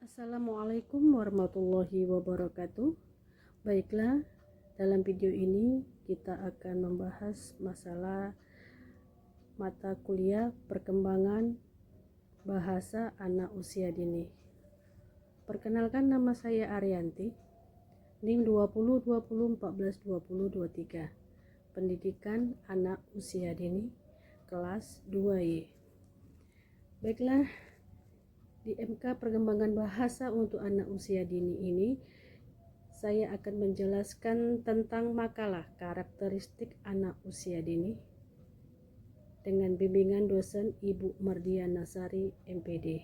Assalamualaikum warahmatullahi wabarakatuh. Baiklah, dalam video ini kita akan membahas masalah mata kuliah perkembangan bahasa anak usia dini. Perkenalkan, nama saya Arianti, NIM 2020142023, pendidikan anak usia dini, kelas 2Y. Baiklah, di MK perkembangan bahasa untuk anak usia dini ini, saya akan menjelaskan tentang makalah karakteristik anak usia dini dengan bimbingan dosen Ibu Mardiana Sari, MPD.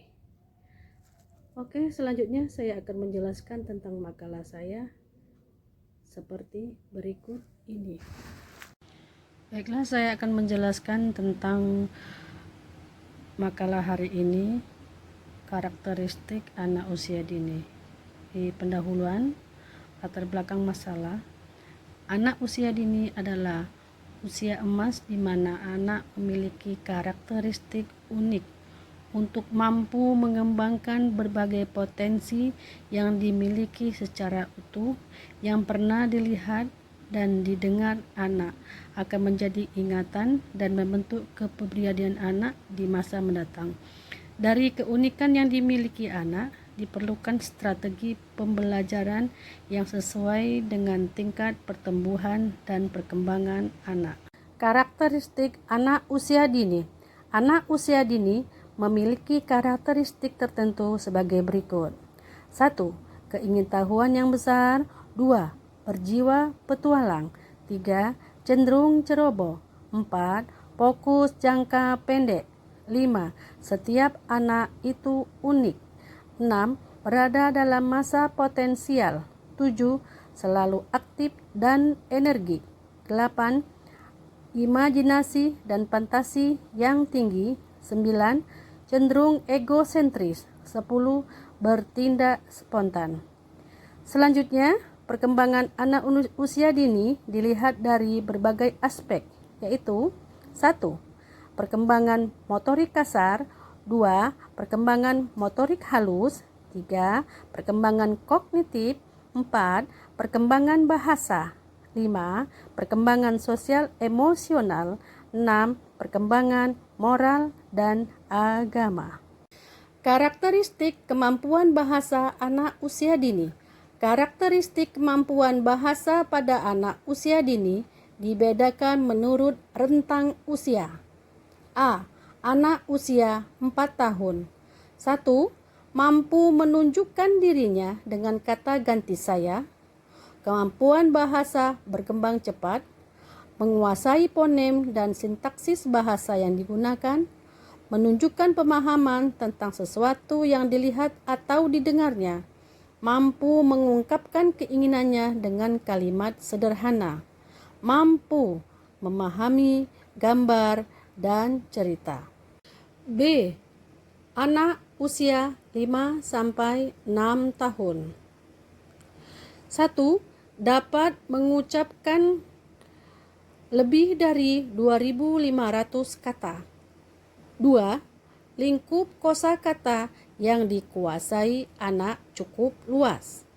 Oke, selanjutnya saya akan menjelaskan tentang makalah saya seperti berikut ini. Baiklah, saya akan menjelaskan tentang makalah hari ini, karakteristik anak usia dini. Di pendahuluan, latar belakang masalah, anak usia dini adalah usia emas di mana anak memiliki karakteristik unik untuk mampu mengembangkan berbagai potensi yang dimiliki secara utuh. Yang pernah dilihat dan didengar anak akan menjadi ingatan dan membentuk kepribadian anak di masa mendatang. Dari keunikan yang dimiliki anak, diperlukan strategi pembelajaran yang sesuai dengan tingkat pertumbuhan dan perkembangan anak. Karakteristik anak usia dini. Anak usia dini memiliki karakteristik tertentu sebagai berikut. 1. Keingintahuan yang besar. 2. Berjiwa petualang. 3. Cenderung ceroboh. 4. Fokus jangka pendek. 5. Setiap anak itu unik. 6. Berada dalam masa potensial. 7. Selalu aktif dan energi. 8. Imajinasi dan fantasi yang tinggi. 9. Cenderung egosentris. 10. Bertindak spontan. Selanjutnya, perkembangan anak usia dini dilihat dari berbagai aspek, yaitu 1. Perkembangan motorik kasar. 2. Perkembangan motorik halus. 3. Perkembangan kognitif. 4. Perkembangan bahasa. 5. Perkembangan sosial emosional. 6. Perkembangan moral dan agama. Karakteristik kemampuan bahasa anak usia dini. Karakteristik kemampuan bahasa pada anak usia dini dibedakan menurut rentang usia. A. Anak usia 4 tahun. 1. Mampu menunjukkan dirinya dengan kata ganti saya. Kemampuan bahasa berkembang cepat. Menguasai fonem dan sintaksis bahasa yang digunakan. Menunjukkan pemahaman tentang sesuatu yang dilihat atau didengarnya. Mampu mengungkapkan keinginannya dengan kalimat sederhana. Mampu memahami gambar dan cerita. B. Anak usia 5-6 tahun. 1. Dapat mengucapkan lebih dari 2.500 kata. 2. Lingkup kosakata yang dikuasai anak cukup luas.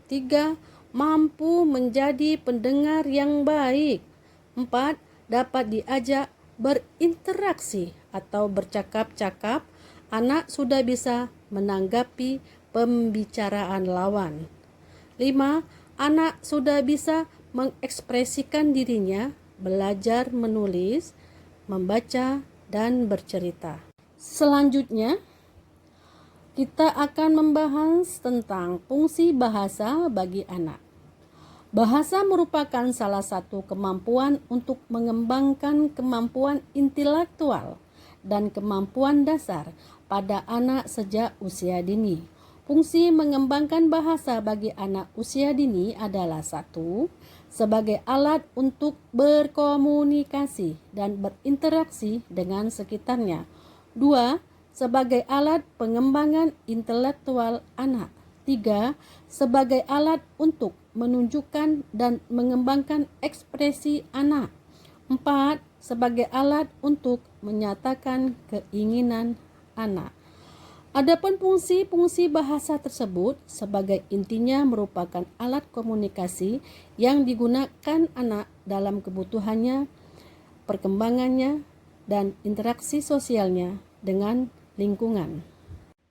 3. Mampu menjadi pendengar yang baik. 4. Dapat diajak berinteraksi atau bercakap-cakap. Anak sudah bisa menanggapi pembicaraan lawan. 5. Anak sudah bisa mengekspresikan dirinya, belajar menulis, membaca, dan bercerita. Selanjutnya, kita akan membahas tentang fungsi bahasa bagi anak. Bahasa merupakan salah satu kemampuan untuk mengembangkan kemampuan intelektual dan kemampuan dasar pada anak sejak usia dini. Fungsi mengembangkan bahasa bagi anak usia dini adalah 1. Sebagai alat untuk berkomunikasi dan berinteraksi dengan sekitarnya. 2. Sebagai alat pengembangan intelektual anak. 3. Sebagai alat untuk menunjukkan dan mengembangkan ekspresi anak. 4. Sebagai alat untuk menyatakan keinginan anak. Adapun fungsi-fungsi bahasa tersebut sebagai intinya merupakan alat komunikasi yang digunakan anak dalam kebutuhannya, perkembangannya, dan interaksi sosialnya dengan lingkungan.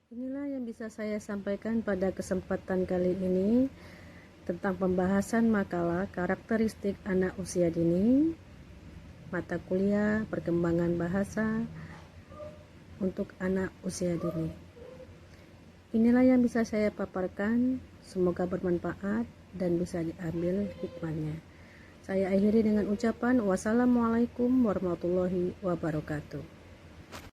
Inilah yang bisa saya sampaikan pada kesempatan kali ini tentang pembahasan makalah karakteristik anak usia dini, mata kuliah perkembangan bahasa untuk anak usia dini. Inilah yang bisa saya paparkan, semoga bermanfaat dan bisa diambil hikmahnya. Saya akhiri dengan ucapan wassalamualaikum warahmatullahi wabarakatuh.